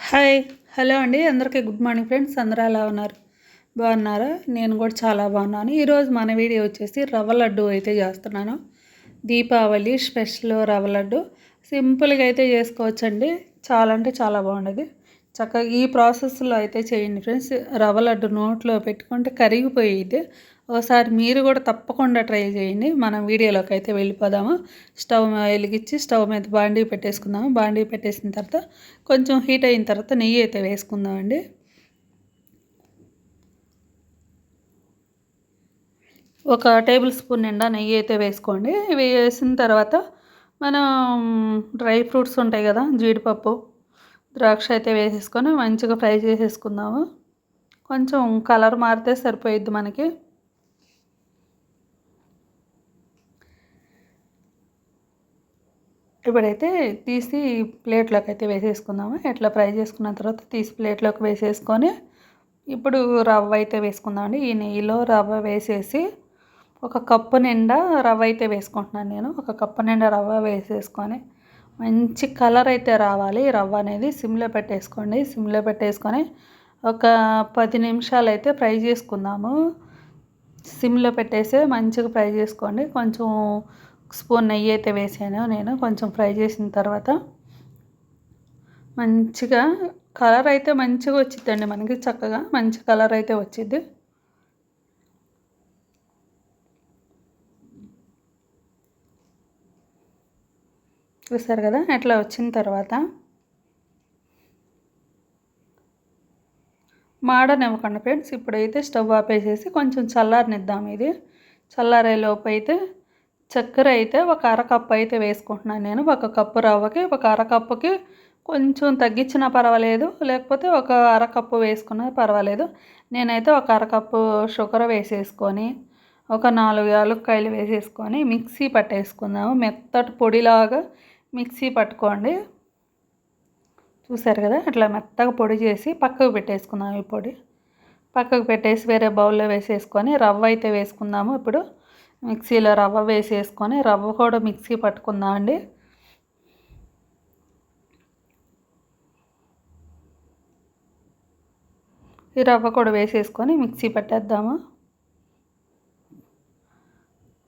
Hi hello అండి అందరికీ good morning friends. అందరూ ఎలా ఉన్నారు? బాగున్నారా? నేను కూడా చాలా బాగున్నాను. ఈరోజు మన వీడియో వచ్చేసి రవ్వ లడ్డు అయితే చేస్తున్నాను. దీపావళి స్పెషల్ రవ్వ లడ్డు సింపుల్గా అయితే చేసుకోవచ్చండి. చాలా అంటే చాలా బాగుండేది. చక్కగా ఈ ప్రాసెస్లో అయితే చేయండి ఫ్రెండ్స్. రవ్వ లడ్డు నోట్లో పెట్టుకుంటే కరిగిపోయేది. ఒకసారి మీరు కూడా తప్పకుండా ట్రై చేయండి. మనం వీడియోలోకి అయితే వెళ్ళిపోదాము. స్టవ్ వెలిగించి స్టవ్ మీద బాండీ పెట్టేసుకుందాము. బాండీ పెట్టేసిన తర్వాత కొంచెం హీట్ అయిన తర్వాత నెయ్యి అయితే వేసుకుందామండి. ఒక టేబుల్ స్పూన్ నిండా నెయ్యి అయితే వేసుకోండి. ఇవి వేసిన తర్వాత మనం డ్రై ఫ్రూట్స్ ఉంటాయి కదా, జీడిపప్పు, ద్రాక్ష అయితే వేసేసుకొని మంచిగా ఫ్రై చేసేసుకుందాము. కొంచెం కలర్ మారితే సరిపోయిద్ది మనకి. ఇప్పుడైతే తీసి ప్లేట్లోకి అయితే వేసేసుకుందాము. ఇట్లా ఫ్రై చేసుకున్న తర్వాత తీసి ప్లేట్లోకి వేసేసుకొని ఇప్పుడు రవ్వ అయితే వేసుకుందామండి. ఈ నెయ్యిలో రవ్వ వేసేసి ఒక కప్పు నిండా రవ్వ అయితే వేసుకుంటున్నాను నేను. ఒక కప్పు నిండా రవ్వ వేసేసుకొని మంచి కలర్ అయితే రావాలి. రవ్వ అనేది సిమ్లో పెట్టేసుకోండి. సిమ్లో పెట్టేసుకొని ఒక 10 నిమిషాలు అయితే ఫ్రై చేసుకుందాము. సిమ్లో పెట్టేసి మంచిగా ఫ్రై చేసుకోండి. కొంచెం స్పూన్ నెయ్యి అయితే వేసాను నేను. కొంచెం ఫ్రై చేసిన తర్వాత మంచిగా కలర్ అయితే మంచిగా వచ్చిద్దండి మనకి. చక్కగా మంచి కలర్ అయితే వచ్చిద్ది. చూసారు కదా, అట్లా వచ్చిన తర్వాత మాడనివ్వకండి ఫ్రెండ్స్. ఇప్పుడైతే స్టవ్ ఆపేసేసి కొంచెం చల్లారనిద్దాం. ఇది చల్లారే లోపు అయితే చక్కెర అయితే ఒక అరకప్పు అయితే వేసుకుంటున్నాను నేను. ఒక కప్పు రవ్వకి ఒక అరకప్పుకి కొంచెం తగ్గించినా పర్వాలేదు, లేకపోతే ఒక అరకప్పు వేసుకున్నా పర్వాలేదు. నేనైతే ఒక అరకప్పు షుగర్ వేసేసుకొని ఒక 4 యాలక్కాయలు వేసేసుకొని మిక్సీ పట్టేసుకుందాము. మెత్తటి పొడిలాగా మిక్సీ పట్టుకోండి. చూసారు కదా, అట్లా మెత్తగా పొడి చేసి పక్కకు పెట్టేసుకుందాం. ఈ పొడి పక్కకు పెట్టేసి వేరే బౌల్లో వేసేసుకొని రవ్వ అయితే వేసుకుందాము. ఇప్పుడు మిక్సీలో రవ్వ వేసేసుకొని రవ్వ కూడా మిక్సీ పట్టుకుందామండి. ఈ రవ్వ కూడా వేసేసుకొని మిక్సీ పట్టేద్దాము.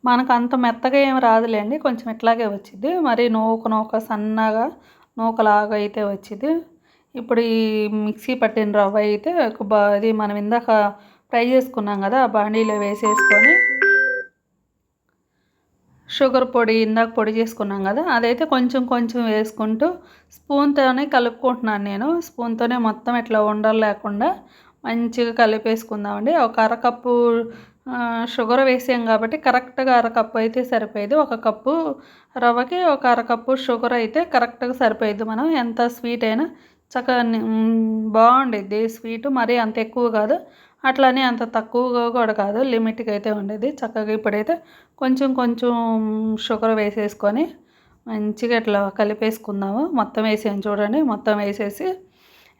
మనకు అంత మెత్తగా ఏమి రాదులేండి, కొంచెం ఇట్లాగే వచ్చింది. మరి నూక సన్నగా నూకలాగా అయితే వచ్చింది. ఇప్పుడు ఈ మిక్సీ పట్టిన రవ్వ అయితే అది మనం ఇందాక ఫ్రై చేసుకున్నాం కదా, ఆ బాండీలో వేసేసుకొని షుగర్ పొడి ఇందాక పొడి చేసుకున్నాం కదా, అదైతే కొంచెం కొంచెం వేసుకుంటూ స్పూన్తోనే కలుపుకుంటున్నాను నేను. స్పూన్తోనే మొత్తం ఇట్లా ఉండలు లేకుండా మంచిగా కలిపేసుకుందామండి. ఒక అరకప్పు షుగర్ వేసాం కాబట్టి కరెక్ట్గా అరకప్పు అయితే సరిపోయేది. ఒక కప్పు రవ్వకి ఒక అరకప్పు షుగర్ అయితే కరెక్ట్గా సరిపోయేది. మనం ఎంత స్వీట్ అయినా చక్కగా బాగుండేది స్వీటు. మరీ అంత ఎక్కువ కాదు, అట్లనే అంత తక్కువగా కూడా కాదు, లిమిట్గా అయితే ఉండేది చక్కగా. ఇప్పుడైతే కొంచెం కొంచెం షుగర్ వేసేసుకొని మంచిగా ఇట్లా కలిపేసుకుందాము. మొత్తం వేసాను చూడండి. మొత్తం వేసేసి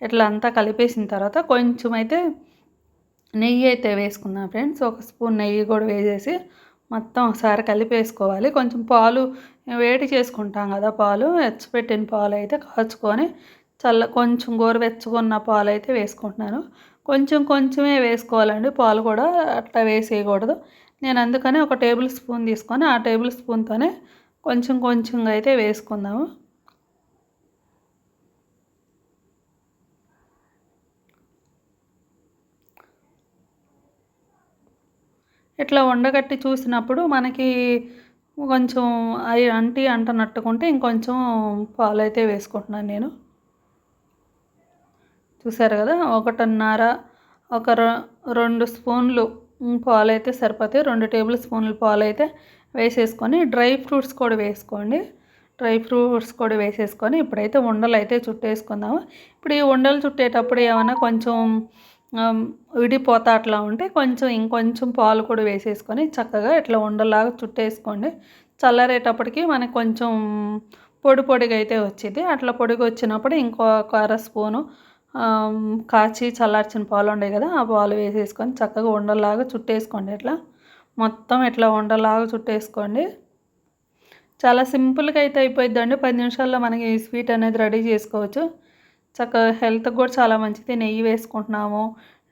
ఇట్లా అంతా కలిపేసిన తర్వాత కొంచెం అయితే నెయ్యి అయితే వేసుకుందాం ఫ్రెండ్స్. ఒక స్పూన్ నెయ్యి కూడా వేసేసి మొత్తం ఒకసారి కలిపేసుకోవాలి. కొంచెం పాలు వేడి చేసుకుంటాం కదా, పాలు ఎచ్చపెట్టిన పాలు అయితే కాచుకొని కొంచెం గోరువెచ్చగున్న పాలు అయితే వేసుకుంటున్నాను. కొంచెం కొంచెమే వేసుకోవాలండి పాలు కూడా, అట్లా వేసేయకూడదు. నేను అందుకని ఒక టేబుల్ స్పూన్ తీసుకొని ఆ టేబుల్ స్పూన్తోనే కొంచెం కొంచెంగా అయితే వేసుకుందాము. ఇట్లా ఉండగట్టి చూసినప్పుడు మనకి కొంచెం అవి అంటనట్టుకుంటే ఇంకొంచెం పాలు అయితే వేసుకుంటున్నాను నేను. చూసారు కదా, 1.5 ఒక 2 స్పూన్లు పాలు అయితే సరిపోతాయి. 2 టేబుల్ స్పూన్లు పాలు అయితే వేసేసుకొని డ్రై ఫ్రూట్స్ కూడా వేసుకోండి. డ్రై ఫ్రూట్స్ కూడా వేసేసుకొని ఇప్పుడైతే ఉండలు అయితే చుట్టేసుకుందాము. ఇప్పుడు ఈ ఉండలు చుట్టేటప్పుడు ఏమైనా కొంచెం విడిపోతా అట్లా ఉంటే కొంచెం ఇంకొంచెం పాలు కూడా వేసేసుకొని చక్కగా ఇట్లా ఉండలాగా చుట్టేసుకోండి. చల్లారేటప్పటికి మనకు కొంచెం పొడి పొడిగా అయితే వచ్చింది. అట్లా పొడిగా వచ్చినప్పుడు ఇంకొక అర స్పూను కాచి చల్లార్చిన పాలు ఉండే కదా, ఆ పాలు వేసేసుకొని చక్కగా ఉండలాగా చుట్టేసుకోండి. ఇట్లా మొత్తం ఇట్లా ఉండలాగా చుట్టేసుకోండి. చాలా సింపుల్గా అయితే అయిపోయిద్దండి. 10 నిమిషాల్లో మనకి ఈ స్వీట్ అనేది రెడీ చేసుకోవచ్చు. చక్కగా హెల్త్‌కి కూడా చాలా మంచిది. నెయ్యి వేసుకుంటున్నాము,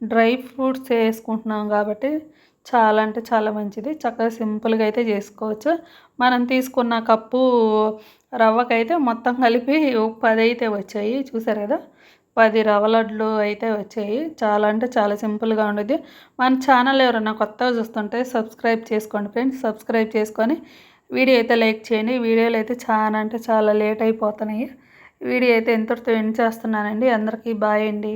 డ్రై ఫ్రూట్స్ వేసుకుంటున్నాం కాబట్టి చాలా అంటే చాలా మంచిది. చక్కగా సింపుల్‌గా అయితే చేసుకోవచ్చు. మనం తీసుకున్న కప్పు రవ్వకైతే మొత్తం కలిపి 10 అయితే వచ్చాయి. చూసారు కదా! 10 రవ్వ లడ్లు అయితే వచ్చాయి. చాలా అంటే చాలా సింపుల్‌గా ఉండిద్ది. మన ఛానల్ ఎవరైనా కొత్తగా చూస్తుంటే సబ్స్క్రైబ్ చేసుకోండి ఫ్రెండ్స్. సబ్స్క్రైబ్ చేసుకొని వీడియో అయితే లైక్ చేయండి. వీడియోలు అయితే చాలా అంటే చాలా లేట్ అయిపోతున్నాయి. వీడియో అయితే ఇంతటితో ఎండ్ చేస్తున్నానండి. అందరికీ బాయ్ అండి.